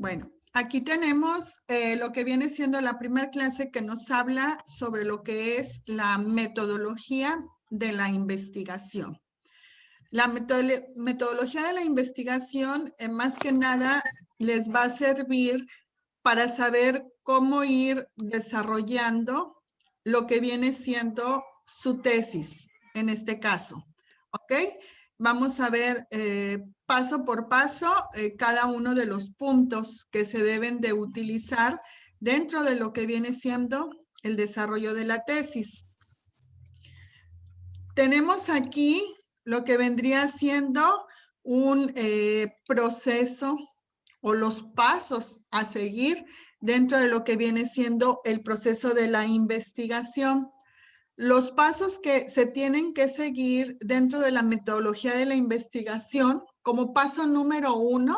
Bueno, aquí tenemos lo que viene siendo la primera clase que nos habla sobre lo que es la metodología de la investigación. La metodología de la investigación, más que nada, les va a servir para saber cómo ir desarrollando lo que viene siendo su tesis, en este caso. ¿Ok? Vamos a ver paso por paso cada uno de los puntos que se deben de utilizar dentro de lo que viene siendo el desarrollo de la tesis. Tenemos aquí lo que vendría siendo un proceso o los pasos a seguir dentro de lo que viene siendo el proceso de la investigación. Los pasos que se tienen que seguir dentro de la metodología de la investigación, como paso número 1,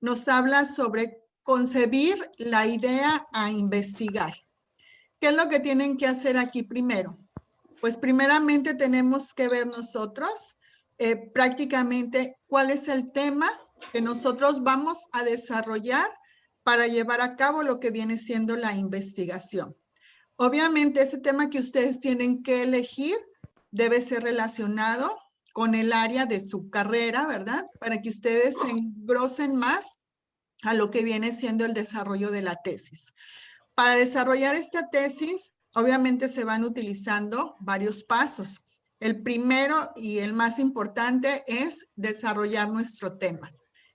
nos habla sobre concebir la idea a investigar. ¿Qué es lo que tienen que hacer aquí primero? Pues primeramente tenemos que ver nosotros prácticamente cuál es el tema que nosotros vamos a desarrollar para llevar a cabo lo que viene siendo la investigación. Obviamente ese tema que ustedes tienen que elegir debe ser relacionado con el área de su carrera, ¿verdad? Para que ustedes se engrosen más a lo que viene siendo el desarrollo de la tesis. Para desarrollar esta tesis, obviamente se van utilizando varios pasos. El primero y el más importante es desarrollar nuestro tema.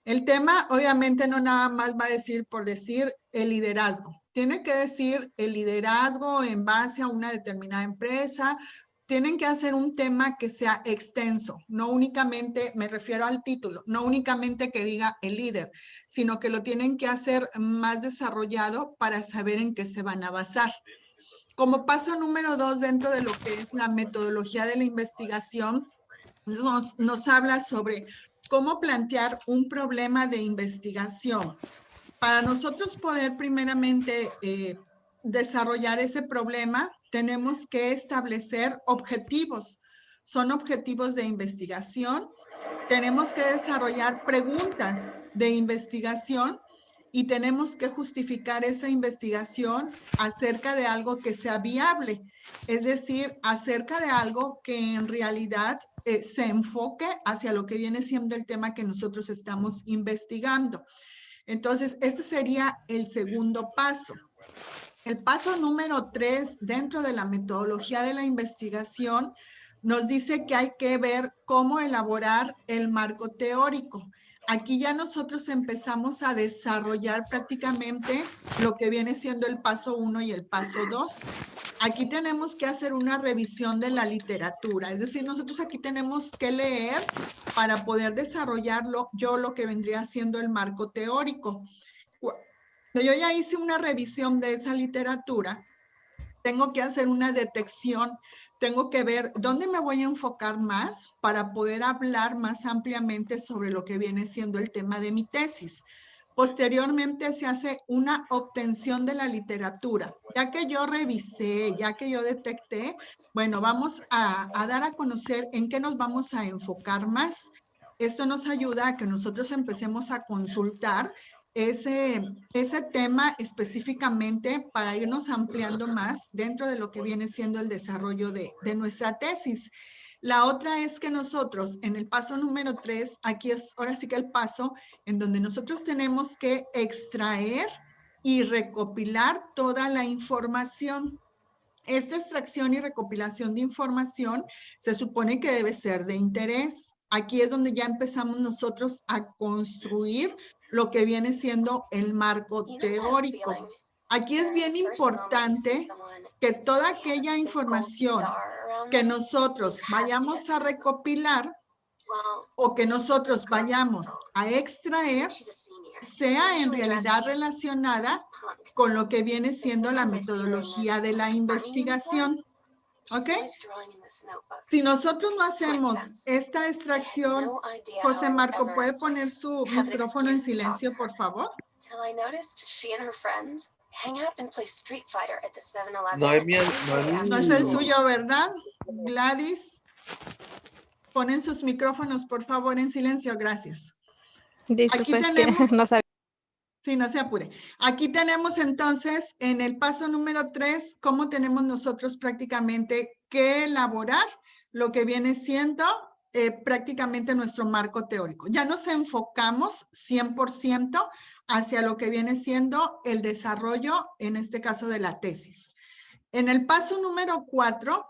El tema obviamente no nada más va a decir por decir el liderazgo. Tiene que decir el liderazgo en base a una determinada empresa. Tienen que hacer un tema que sea extenso, no únicamente, me refiero al título, no únicamente que diga el líder, sino que lo tienen que hacer más desarrollado para saber en qué se van a basar. Como paso número 2 dentro de lo que es la metodología de la investigación, nos habla sobre cómo plantear un problema de investigación. Para nosotros poder primeramente desarrollar ese problema, tenemos que establecer objetivos. Son objetivos de investigación. Tenemos que desarrollar preguntas de investigación y tenemos que justificar esa investigación acerca de algo que sea viable, es decir, acerca de algo que en realidad se enfoque hacia lo que viene siendo el tema que nosotros estamos investigando. Entonces, este sería el segundo paso. El paso número 3 dentro de la metodología de la investigación nos dice que hay que ver cómo elaborar el marco teórico. Aquí ya nosotros empezamos a desarrollar prácticamente lo que viene siendo el paso 1 y el paso 2. Aquí tenemos que hacer una revisión de la literatura, es decir, nosotros aquí tenemos que leer para poder desarrollarlo lo que vendría siendo el marco teórico. Yo ya hice una revisión de esa literatura, tengo que hacer una detección, tengo que ver dónde me voy a enfocar más para poder hablar más ampliamente sobre lo que viene siendo el tema de mi tesis. Posteriormente se hace una obtención de la literatura. Ya que yo revisé, ya que yo detecté, bueno, vamos a dar a conocer en qué nos vamos a enfocar más. Esto nos ayuda a que nosotros empecemos a consultar ese tema específicamente para irnos ampliando más dentro de lo que viene siendo el desarrollo de nuestra tesis. La otra es que nosotros en el paso número 3, aquí es ahora sí que el paso en donde nosotros tenemos que extraer y recopilar toda la información. Esta extracción y recopilación de información se supone que debe ser de interés. Aquí es donde ya empezamos nosotros a construir lo que viene siendo el marco teórico. Aquí es bien importante que toda aquella información que nosotros vayamos a recopilar o que nosotros vayamos a extraer sea en realidad relacionada con lo que viene siendo la metodología de la investigación. ¿Ok? Si nosotros no hacemos esta extracción, José Marco, ¿puede poner su micrófono en silencio, por favor? No es el suyo, ¿verdad? Gladys, ponen sus micrófonos, por favor, en silencio. Gracias. Disculpe, Aquí tenemos... no sabía. Sí, no se apure. Aquí tenemos entonces en el paso número 3, cómo tenemos nosotros prácticamente que elaborar lo que viene siendo prácticamente nuestro marco teórico. Ya nos enfocamos 100% hacia lo que viene siendo el desarrollo, en este caso de la tesis. En el paso número 4,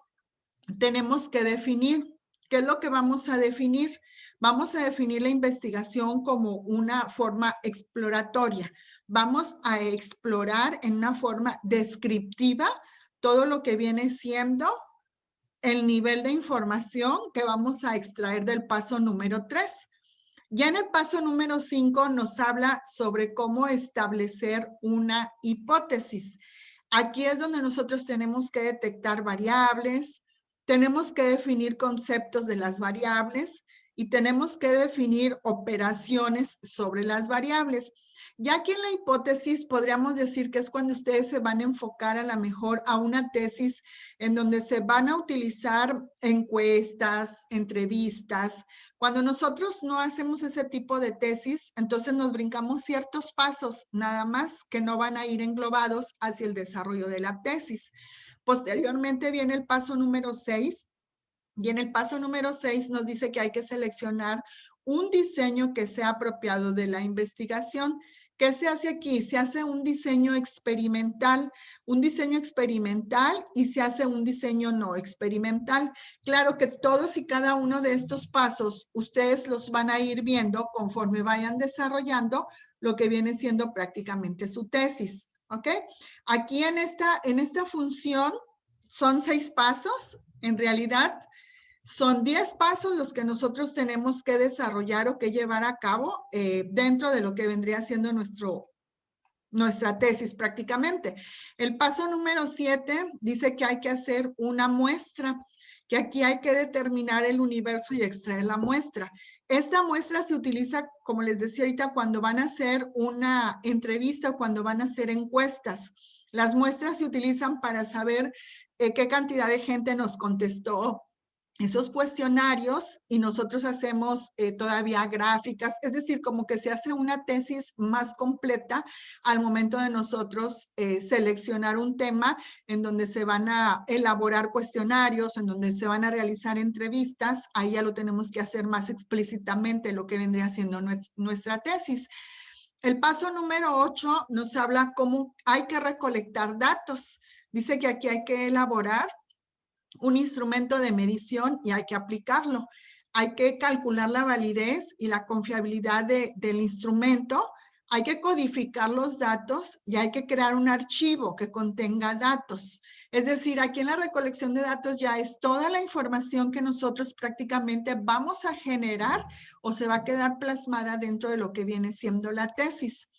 tenemos que definir. ¿Qué es lo que vamos a definir? Vamos a definir la investigación como una forma exploratoria. Vamos a explorar en una forma descriptiva todo lo que viene siendo el nivel de información que vamos a extraer del paso número 3. Ya en el paso número 5 nos habla sobre cómo establecer una hipótesis. Aquí es donde nosotros tenemos que detectar variables, tenemos que definir conceptos de las variables y tenemos que definir operaciones sobre las variables. Ya aquí en la hipótesis podríamos decir que es cuando ustedes se van a enfocar a lo mejor a una tesis en donde se van a utilizar encuestas, entrevistas. Cuando nosotros no hacemos ese tipo de tesis, entonces nos brincamos ciertos pasos, nada más que no van a ir englobados hacia el desarrollo de la tesis. Posteriormente viene el paso número 6, y en el paso número 6 nos dice que hay que seleccionar un diseño que sea apropiado de la investigación. ¿Qué se hace aquí? Se hace un diseño experimental y se hace un diseño no experimental. Claro que todos y cada uno de estos pasos ustedes los van a ir viendo conforme vayan desarrollando lo que viene siendo prácticamente su tesis. ¿Ok? Aquí en esta función son 6 pasos. En realidad, son 10 pasos los que nosotros tenemos que desarrollar o que llevar a cabo dentro de lo que vendría siendo nuestra tesis prácticamente. El paso número 7 dice que hay que hacer una muestra, que aquí hay que determinar el universo y extraer la muestra. Esta muestra se utiliza, como les decía ahorita, cuando van a hacer una entrevista o cuando van a hacer encuestas. Las muestras se utilizan para saber qué cantidad de gente nos contestó esos cuestionarios y nosotros hacemos todavía gráficas, es decir, como que se hace una tesis más completa al momento de nosotros seleccionar un tema en donde se van a elaborar cuestionarios, en donde se van a realizar entrevistas, ahí ya lo tenemos que hacer más explícitamente lo que vendría siendo nuestra tesis. El paso número 8 nos habla cómo hay que recolectar datos. Dice que aquí hay que elaborar un instrumento de medición y hay que aplicarlo. Hay que calcular la validez y la confiabilidad del instrumento. Hay que codificar los datos y hay que crear un archivo que contenga datos. Es decir, aquí en la recolección de datos ya es toda la información que nosotros prácticamente vamos a generar o se va a quedar plasmada dentro de lo que viene siendo la tesis.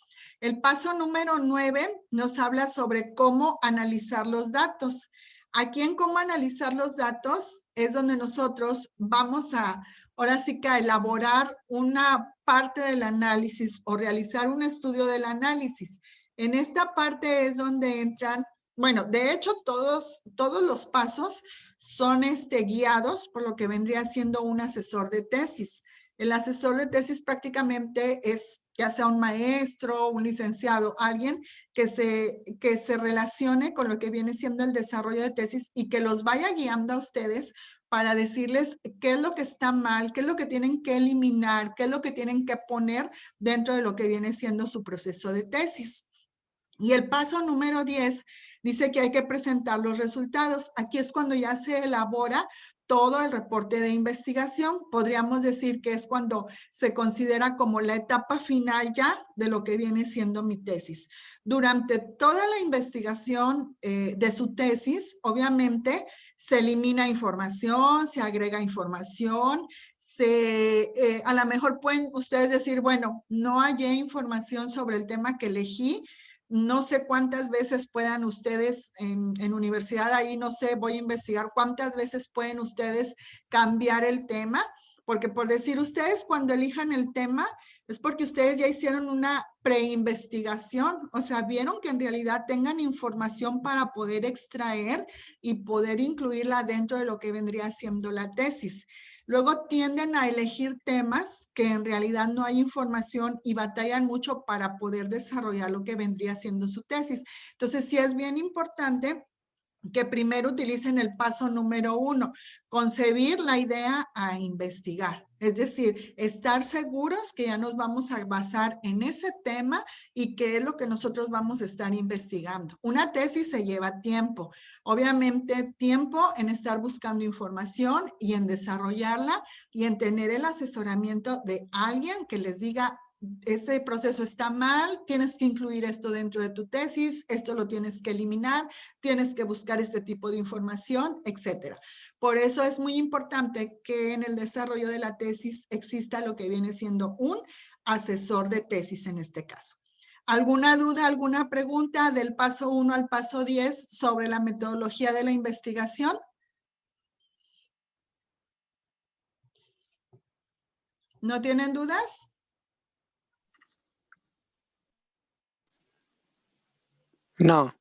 El paso número 9 nos habla sobre cómo analizar los datos. Aquí en cómo analizar los datos es donde nosotros vamos a, ahora sí que a elaborar una parte del análisis o realizar un estudio del análisis. En esta parte es donde entran, bueno, de hecho todos los pasos son guiados por lo que vendría siendo un asesor de tesis. El asesor de tesis prácticamente es ya sea un maestro, un licenciado, alguien que se relacione con lo que viene siendo el desarrollo de tesis y que los vaya guiando a ustedes para decirles qué es lo que está mal, qué es lo que tienen que eliminar, qué es lo que tienen que poner dentro de lo que viene siendo su proceso de tesis. Y el paso número 10 dice que hay que presentar los resultados. Aquí es cuando ya se elabora todo el reporte de investigación. Podríamos decir que es cuando se considera como la etapa final ya de lo que viene siendo mi tesis. Durante toda la investigación de su tesis, obviamente se elimina información, se agrega información, a lo mejor pueden ustedes decir, bueno, no hallé información sobre el tema que elegí. No sé cuántas veces puedan ustedes en universidad, ahí no sé, voy a investigar cuántas veces pueden ustedes cambiar el tema, porque por decir ustedes cuando elijan el tema, Es porque ustedes ya hicieron una preinvestigación, o sea, vieron que en realidad tengan información para poder extraer y poder incluirla dentro de lo que vendría siendo la tesis. Luego tienden a elegir temas que en realidad no hay información y batallan mucho para poder desarrollar lo que vendría siendo su tesis. Entonces, sí es bien importante que primero utilicen el paso número 1, concebir la idea a investigar. Es decir, estar seguros que ya nos vamos a basar en ese tema y qué es lo que nosotros vamos a estar investigando. Una tesis se lleva tiempo, obviamente tiempo en estar buscando información y en desarrollarla y en tener el asesoramiento de alguien que les diga, este proceso está mal, tienes que incluir esto dentro de tu tesis, esto lo tienes que eliminar, tienes que buscar este tipo de información, etcétera. Por eso es muy importante que en el desarrollo de la tesis exista lo que viene siendo un asesor de tesis en este caso. ¿Alguna duda, alguna pregunta del paso 1 al paso 10 sobre la metodología de la investigación? ¿No tienen dudas? No.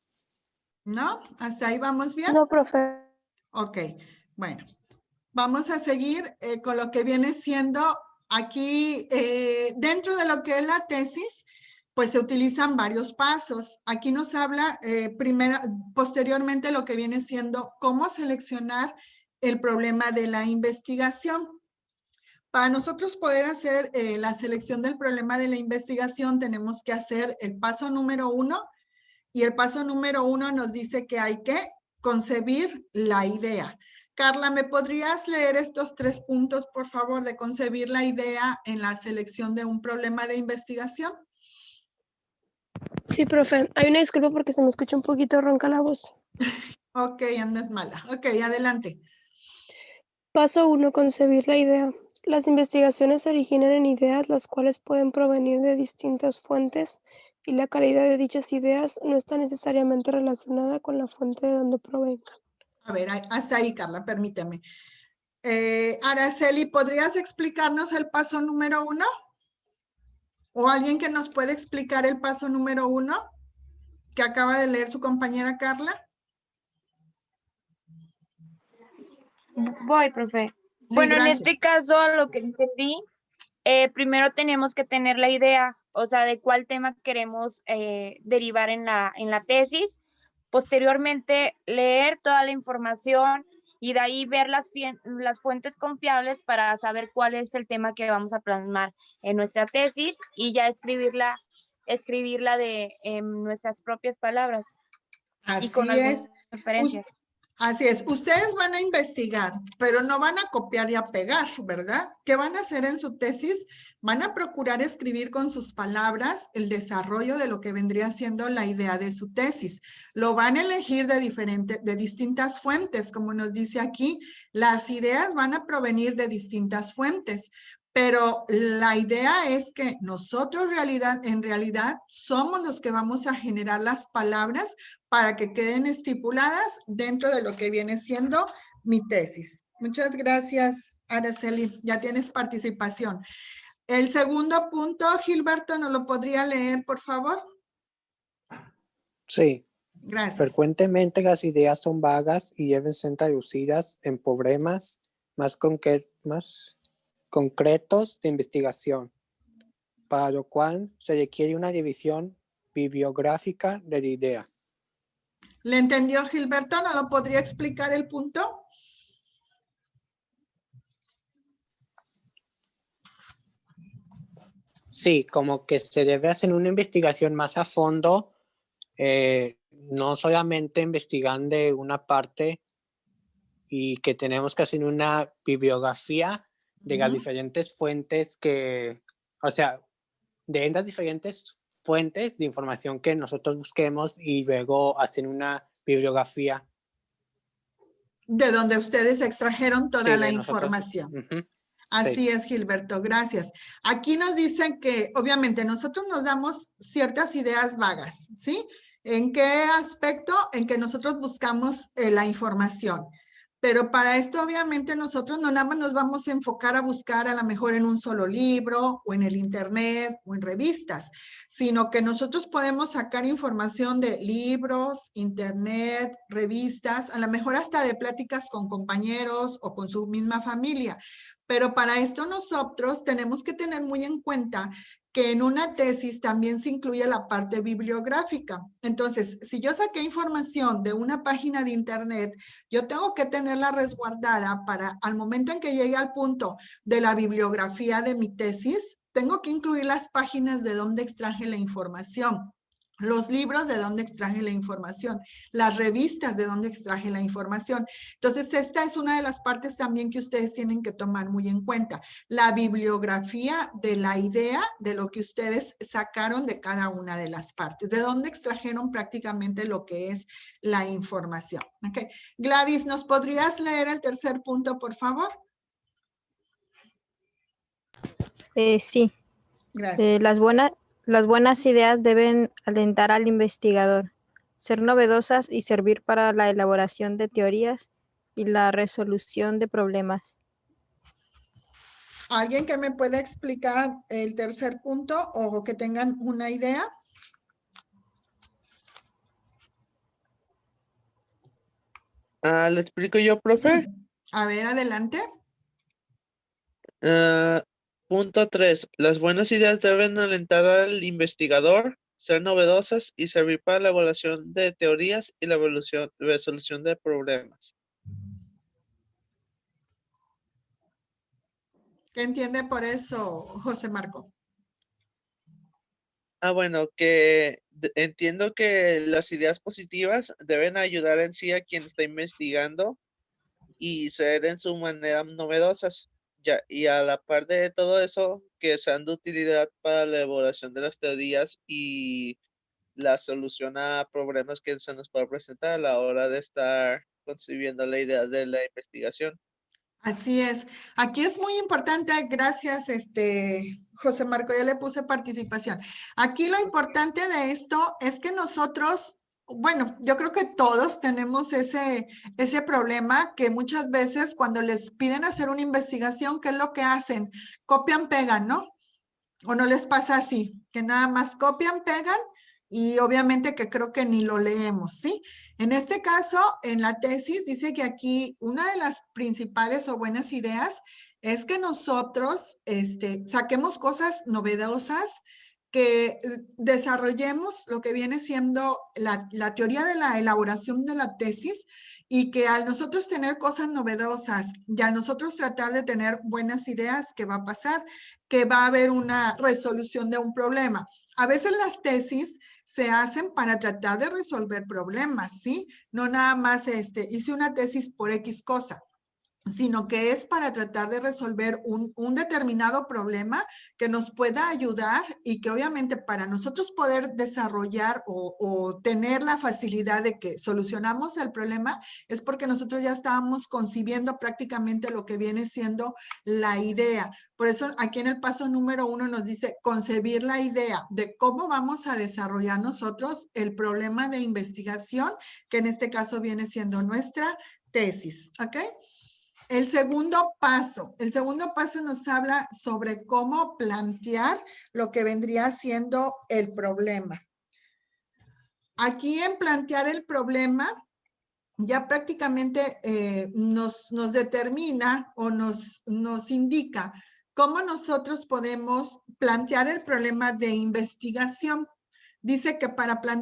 ¿No? ¿Hasta ahí vamos bien? No, profe. Ok, bueno. Vamos a seguir con lo que viene siendo aquí, dentro de lo que es la tesis, pues se utilizan varios pasos. Aquí nos habla posteriormente lo que viene siendo cómo seleccionar el problema de la investigación. Para nosotros poder hacer la selección del problema de la investigación, tenemos que hacer el paso número 1, y el paso número 1 nos dice que hay que concebir la idea. Carla, ¿me podrías leer estos 3 puntos, por favor, de concebir la idea en la selección de un problema de investigación? Sí, profe. Hay una disculpa porque se me escucha un poquito ronca la voz. Ok, andas mala. Ok, adelante. Paso 1. Concebir la idea. Las investigaciones se originan en ideas las cuales pueden provenir de distintas fuentes y la calidad de dichas ideas no está necesariamente relacionada con la fuente de donde provengan. A ver, hasta ahí, Carla, permíteme. Araceli, ¿podrías explicarnos el paso número 1? ¿O alguien que nos puede explicar el paso número 1 que acaba de leer su compañera Carla? Voy, profe. Sí, Bueno, en gracias. este caso, a lo que entendí, primero tenemos que tener la idea, o sea, de cuál tema queremos derivar en la tesis. Posteriormente, leer toda la información y de ahí ver las fuentes confiables para saber cuál es el tema que vamos a plasmar en nuestra tesis y ya escribirla en nuestras propias palabras y con Así algunas es. referencias. Así es, ustedes van a investigar, pero no van a copiar y a pegar, ¿verdad? ¿Qué van a hacer en su tesis? Van a procurar escribir con sus palabras el desarrollo de lo que vendría siendo la idea de su tesis. Lo van a elegir de distintas fuentes, como nos dice aquí, las ideas van a provenir de distintas fuentes. Pero la idea es que nosotros en realidad somos los que vamos a generar las palabras para que queden estipuladas dentro de lo que viene siendo mi tesis. Muchas gracias, Araceli. Ya tienes participación. El segundo punto, Gilberto, ¿nos lo podría leer, por favor? Sí. Gracias. Frecuentemente las ideas son vagas y deben ser traducidas en problemas más concretos de investigación, para lo cual se requiere una división bibliográfica de la idea. ¿Le entendió, Gilberto? ¿No lo podría explicar el punto? Sí, como que se debe hacer una investigación más a fondo, no solamente investigando de una parte, y que tenemos que hacer una bibliografía de las diferentes fuentes o sea, de las diferentes fuentes de información que nosotros busquemos y luego hacer una bibliografía. De donde ustedes extrajeron toda la nosotros. información. Así es, Gilberto, gracias. Aquí nos dicen que obviamente nosotros nos damos ciertas ideas vagas, ¿sí? ¿En qué aspecto? En que nosotros buscamos la información. Pero para esto, obviamente, nosotros no nada más nos vamos a enfocar a buscar a lo mejor en un solo libro o en el internet o en revistas, sino que nosotros podemos sacar información de libros, internet, revistas, a lo mejor hasta de pláticas con compañeros o con su misma familia. Pero para esto nosotros tenemos que tener muy en cuenta que en una tesis también se incluye la parte bibliográfica. Entonces, si yo saqué información de una página de internet, yo tengo que tenerla resguardada para al momento en que llegue al punto de la bibliografía de mi tesis, tengo que incluir las páginas de donde extraje la información. Los libros de donde extraje la información, las revistas de donde extraje la información. Entonces, esta es una de las partes también que ustedes tienen que tomar muy en cuenta. La bibliografía de la idea de lo que ustedes sacaron de cada una de las partes, de dónde extrajeron prácticamente lo que es la información. Okay. Gladys, ¿nos podrías leer el tercer punto, por favor? Sí. Gracias. Las buenas ideas deben alentar al investigador, ser novedosas y servir para la elaboración de teorías y la resolución de problemas. ¿Alguien que me pueda explicar el tercer punto o que tengan una idea? ¿Le explico yo, profe? A ver, adelante. Punto 3. Las buenas ideas deben alentar al investigador, ser novedosas y servir para la evaluación de teorías y la resolución de problemas. ¿Qué entiende por eso, José Marco? Bueno, que entiendo que las ideas positivas deben ayudar en sí a quien está investigando y ser en su manera novedosas. Y a la par de todo eso, que sean de utilidad para la elaboración de las teorías y la solución a problemas que se nos pueda presentar a la hora de estar concibiendo la idea de la investigación. Así es. Aquí es muy importante, gracias, José Marco, ya le puse participación. Aquí lo importante de esto es que nosotros, bueno, yo creo que todos tenemos ese problema que muchas veces cuando les piden hacer una investigación, ¿qué es lo que hacen? Copian, pegan, ¿no? ¿O no les pasa así? Que nada más copian, pegan y obviamente que creo que ni lo leemos, ¿sí? En este caso, en la tesis dice que aquí una de las principales o buenas ideas es que nosotros saquemos cosas novedosas, que desarrollemos lo que viene siendo la teoría de la elaboración de la tesis y que al nosotros tener cosas novedosas y al nosotros tratar de tener buenas ideas, ¿qué va a pasar? Que va a haber una resolución de un problema. A veces las tesis se hacen para tratar de resolver problemas, ¿sí? No nada más hice una tesis por X cosa, sino que es para tratar de resolver un determinado problema que nos pueda ayudar y que obviamente para nosotros poder desarrollar o tener la facilidad de que solucionamos el problema es porque nosotros ya estábamos concibiendo prácticamente lo que viene siendo la idea. Por eso aquí en el paso número 1 nos dice concebir la idea de cómo vamos a desarrollar nosotros el problema de investigación, que en este caso viene siendo nuestra tesis, ¿ok? El segundo paso nos habla sobre cómo plantear lo que vendría siendo el problema. Aquí en plantear el problema, ya prácticamente nos determina o nos indica cómo nosotros podemos plantear el problema de investigación. Dice que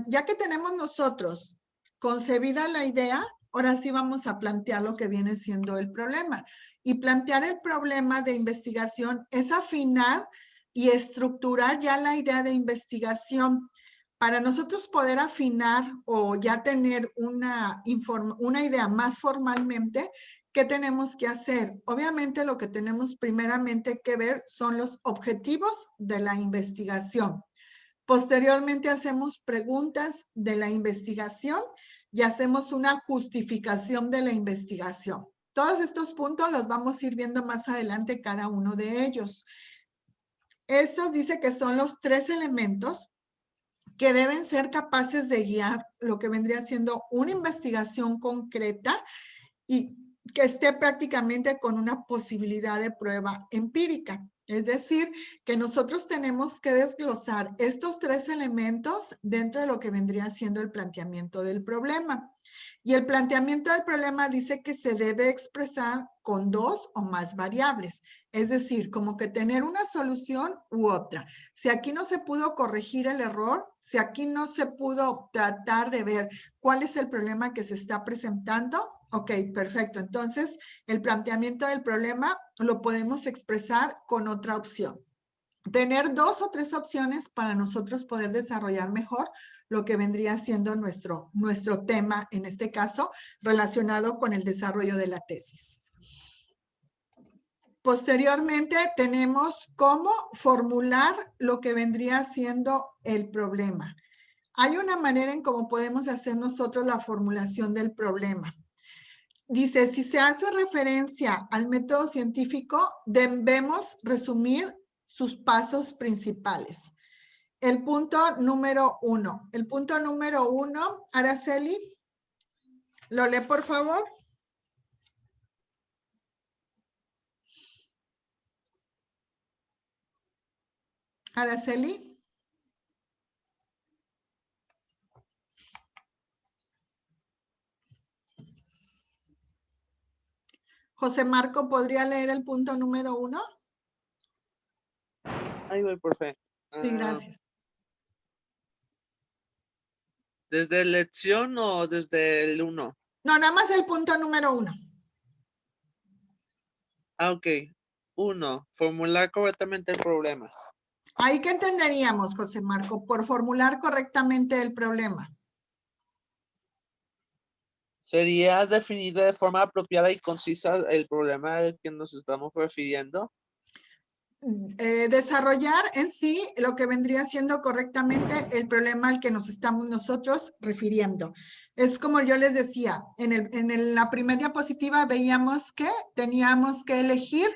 ya que tenemos nosotros concebida la idea, ahora sí vamos a plantear lo que viene siendo el problema. Y plantear el problema de investigación es afinar y estructurar ya la idea de investigación. Para nosotros poder afinar o ya tener una idea más formalmente, ¿qué tenemos que hacer? Obviamente lo que tenemos primeramente que ver son los objetivos de la investigación. Posteriormente hacemos preguntas de la investigación y hacemos una justificación de la investigación. Todos estos puntos los vamos a ir viendo más adelante cada uno de ellos. Estos dice que son los 3 elementos que deben ser capaces de guiar lo que vendría siendo una investigación concreta y que esté prácticamente con una posibilidad de prueba empírica. Es decir, que nosotros tenemos que desglosar estos 3 elementos dentro de lo que vendría siendo el planteamiento del problema. Y el planteamiento del problema dice que se debe expresar con 2 o más variables. Es decir, como que tener una solución u otra. Si aquí no se pudo corregir el error, si aquí no se pudo tratar de ver cuál es el problema que se está presentando, ok, perfecto. Entonces, el planteamiento del problema lo podemos expresar con otra opción. Tener 2 o 3 opciones para nosotros poder desarrollar mejor lo que vendría siendo nuestro tema, en este caso, relacionado con el desarrollo de la tesis. Posteriormente, tenemos cómo formular lo que vendría siendo el problema. Hay una manera en cómo podemos hacer nosotros la formulación del problema. Dice, si se hace referencia al método científico, debemos resumir sus pasos principales. El punto número 1. El punto número 1, Araceli, ¿lo lee por favor? Araceli. José Marco, ¿podría leer el punto número 1? Ahí voy, profe. Sí, gracias. ¿Desde lección o desde el 1? No, nada más el punto número 1. Ah, ok. 1. Formular correctamente el problema. ¿Ahí qué entenderíamos, José Marco, por formular correctamente el problema? Sería definir de forma apropiada y concisa el problema al que nos estamos refiriendo. Desarrollar en sí lo que vendría siendo correctamente el problema al que nos estamos nosotros refiriendo. Es como yo les decía, en la primera diapositiva veíamos que teníamos que elegir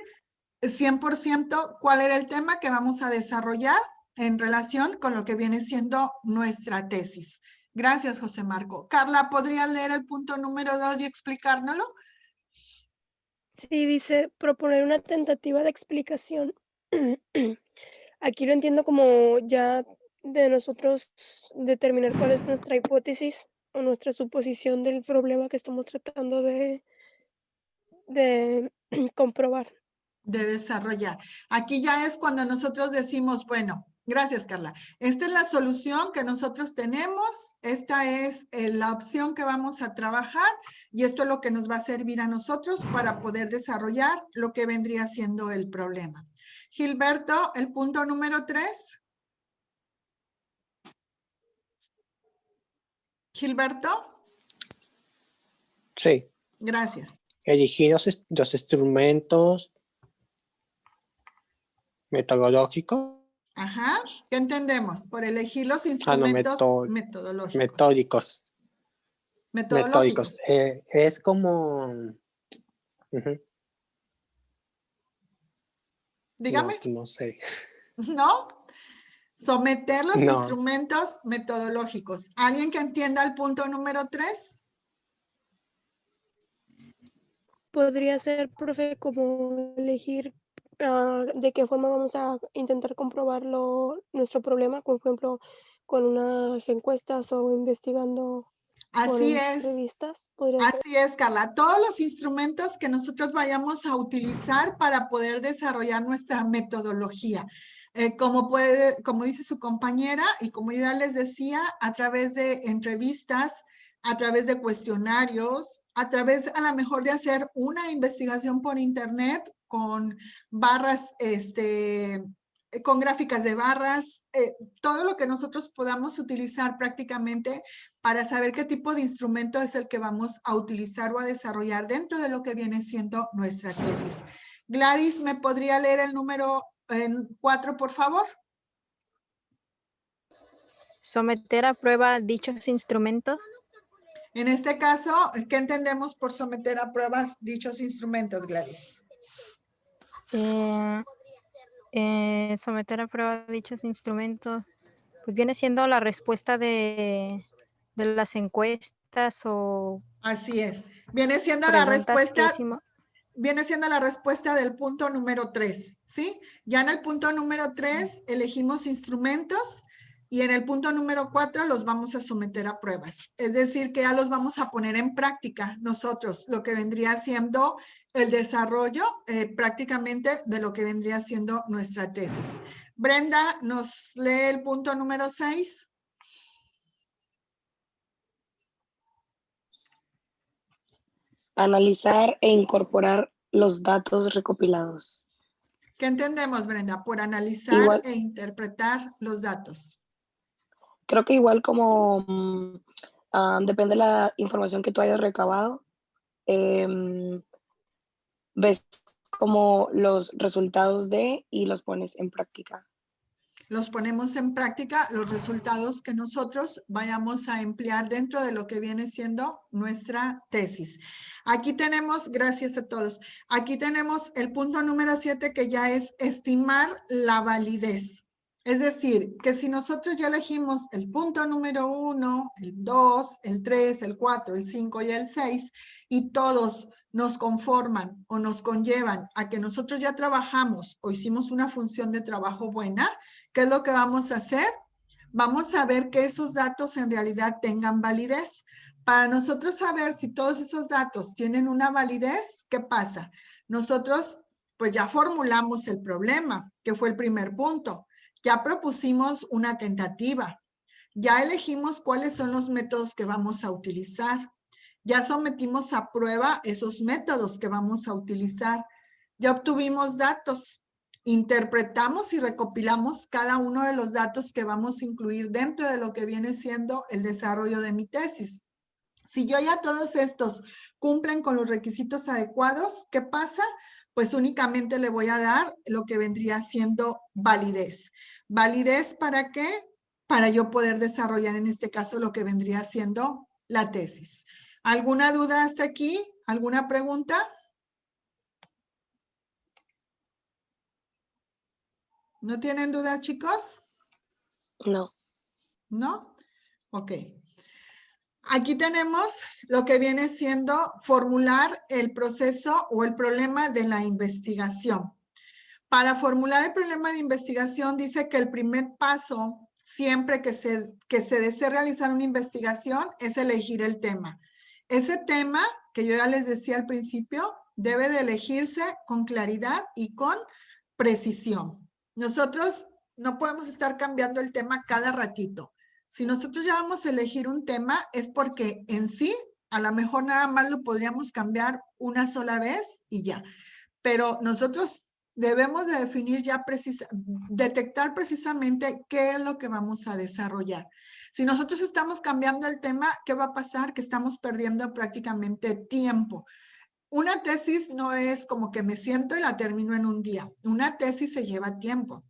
100% cuál era el tema que vamos a desarrollar en relación con lo que viene siendo nuestra tesis. Gracias, José Marco. Carla, ¿podría leer el punto número 2 y explicárnoslo? Sí, dice proponer una tentativa de explicación. Aquí lo entiendo como ya de nosotros determinar cuál es nuestra hipótesis o nuestra suposición del problema que estamos tratando de comprobar. De desarrollar. Aquí ya es cuando nosotros decimos, bueno, gracias Carla, esta es la solución que nosotros tenemos, esta es la opción que vamos a trabajar y esto es lo que nos va a servir a nosotros para poder desarrollar lo que vendría siendo el problema. Gilberto, el punto número 3. Gilberto. Sí. Gracias. Elegir los instrumentos metodológicos. Ajá. ¿Qué entendemos? Por elegir los instrumentos metodológicos. Metódicos. Es como... Dígame. No sé. ¿No? Someter los instrumentos metodológicos. ¿Alguien que entienda el punto número 3? Podría ser, profe, como elegir de qué forma vamos a intentar comprobar nuestro problema, por ejemplo, con unas encuestas o investigando. Así por es. Entrevistas. Así es, Carla. Todos los instrumentos que nosotros vayamos a utilizar para poder desarrollar nuestra metodología. Como dice su compañera y como yo ya les decía, a través de entrevistas, a través de cuestionarios, a través a lo mejor de hacer una investigación por internet con barras, con gráficas de barras, todo lo que nosotros podamos utilizar prácticamente para saber qué tipo de instrumento es el que vamos a utilizar o a desarrollar dentro de lo que viene siendo nuestra tesis. Gladys, ¿me podría leer el número 4, por favor? Someter a prueba dichos instrumentos. En este caso, ¿qué entendemos por someter a pruebas dichos instrumentos, Gladys? Someter a prueba dichos instrumentos, pues viene siendo la respuesta de las encuestas respuestas o Así es. Viene siendo la preguntas que respuesta. hicimos. Viene siendo la respuesta del punto número 3, ¿sí? Ya en el punto número 3 elegimos instrumentos y en el punto número 4 los vamos a someter a pruebas. Es decir, que ya los vamos a poner en práctica nosotros, lo que vendría siendo el desarrollo prácticamente de lo que vendría siendo nuestra tesis. Brenda, ¿nos lee el punto número 6? Analizar e incorporar los datos recopilados. ¿Qué entendemos, Brenda? Por analizar Igual, e interpretar los datos. creo que igual como depende de la información que tú hayas recabado, ves como los resultados de y los pones en práctica. Los ponemos en práctica, los resultados que nosotros vayamos a emplear dentro de lo que viene siendo nuestra tesis. Aquí tenemos, gracias a todos, aquí tenemos el punto número 7 que ya es estimar la validez. Es decir, que si nosotros ya elegimos el punto número 1, el 2, el 3, el 4, el 5 y el 6 y todos nos conforman o nos conllevan a que nosotros ya trabajamos o hicimos una función de trabajo buena, ¿qué es lo que vamos a hacer? Vamos a ver que esos datos en realidad tengan validez. Para nosotros saber si todos esos datos tienen una validez, ¿qué pasa? Nosotros pues ya formulamos el problema, que fue el primer punto. Ya propusimos una tentativa. Ya elegimos cuáles son los métodos que vamos a utilizar. Ya sometimos a prueba esos métodos que vamos a utilizar. Ya obtuvimos datos. Interpretamos y recopilamos cada uno de los datos que vamos a incluir dentro de lo que viene siendo el desarrollo de mi tesis. Si yo ya todos estos cumplen con los requisitos adecuados, ¿qué pasa? Pues únicamente le voy a dar lo que vendría siendo validez. ¿Validez para qué? Para yo poder desarrollar en este caso lo que vendría siendo la tesis. ¿Alguna duda hasta aquí? ¿Alguna pregunta? ¿No tienen duda, chicos? No. ¿No? Ok. Aquí tenemos lo que viene siendo formular el proceso o el problema de la investigación. Para formular el problema de investigación dice que el primer paso siempre que se desee realizar una investigación es elegir el tema. Ese tema, que yo ya les decía al principio, debe de elegirse con claridad y con precisión. Nosotros no podemos estar cambiando el tema cada ratito. Si nosotros ya vamos a elegir un tema es porque en sí, a lo mejor nada más lo podríamos cambiar una sola vez y ya. Pero nosotros debemos de definir ya, detectar precisamente qué es lo que vamos a desarrollar. Si nosotros estamos cambiando el tema, ¿qué va a pasar? Que estamos perdiendo prácticamente tiempo. Una tesis no es como que me siento y la termino en un día. Una tesis se lleva tiempo.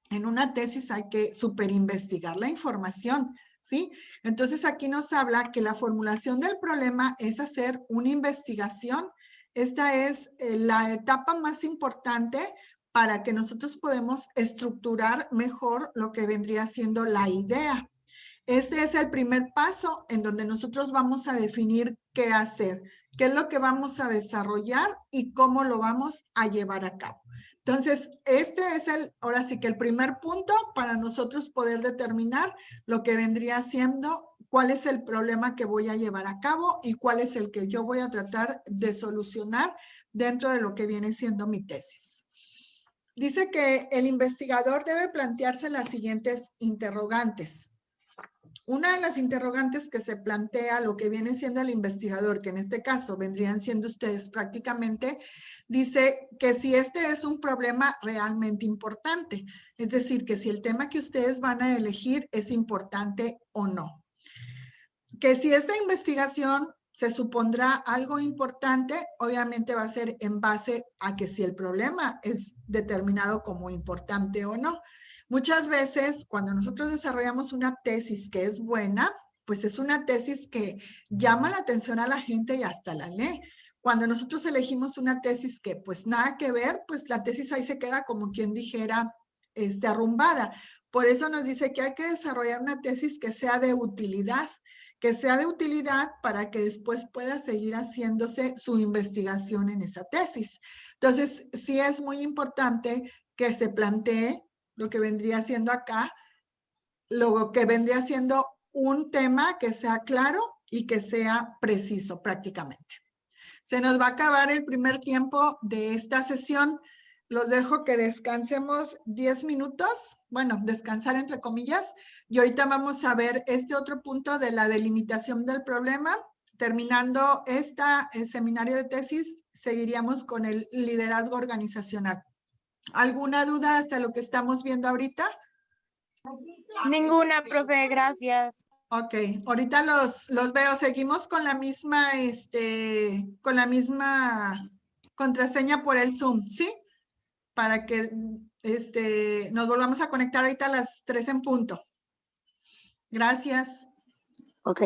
En una tesis hay que superinvestigar la información, ¿sí? Entonces aquí nos habla que la formulación del problema es hacer una investigación. Esta es la etapa más importante para que nosotros podamos estructurar mejor lo que vendría siendo la idea. Este es el primer paso en donde nosotros vamos a definir qué hacer, qué es lo que vamos a desarrollar y cómo lo vamos a llevar a cabo. Entonces, este es ahora sí que el primer punto para nosotros poder determinar lo que vendría siendo cuál es el problema que voy a llevar a cabo y cuál es el que yo voy a tratar de solucionar dentro de lo que viene siendo mi tesis. Dice que el investigador debe plantearse las siguientes interrogantes. Una de las interrogantes que se plantea lo que viene siendo el investigador, que en este caso vendrían siendo ustedes prácticamente, dice que si este es un problema realmente importante, es decir, que si el tema que ustedes van a elegir es importante o no. Que si esta investigación se supondrá algo importante, obviamente va a ser en base a que si el problema es determinado como importante o no. Muchas veces cuando nosotros desarrollamos una tesis que es buena, pues es una tesis que llama la atención a la gente y hasta la lee. Cuando nosotros elegimos una tesis que pues nada que ver, pues la tesis ahí se queda como quien dijera arrumbada. Por eso nos dice que hay que desarrollar una tesis que sea de utilidad para que después pueda seguir haciéndose su investigación en esa tesis. Entonces, sí es muy importante que se plantee lo que vendría siendo acá, lo que vendría siendo un tema que sea claro y que sea preciso prácticamente. Se nos va a acabar el primer tiempo de esta sesión. Los dejo que descansemos 10 minutos, bueno, descansar entre comillas, y ahorita vamos a ver este otro punto de la delimitación del problema. Terminando este seminario de tesis, seguiríamos con el liderazgo organizacional. ¿Alguna duda hasta lo que estamos viendo ahorita? Ninguna, profe, gracias. Ok, ahorita los veo. Seguimos con la misma, contraseña por el Zoom, ¿sí? Para que nos volvamos a conectar ahorita a las 3 en punto. Gracias. Ok.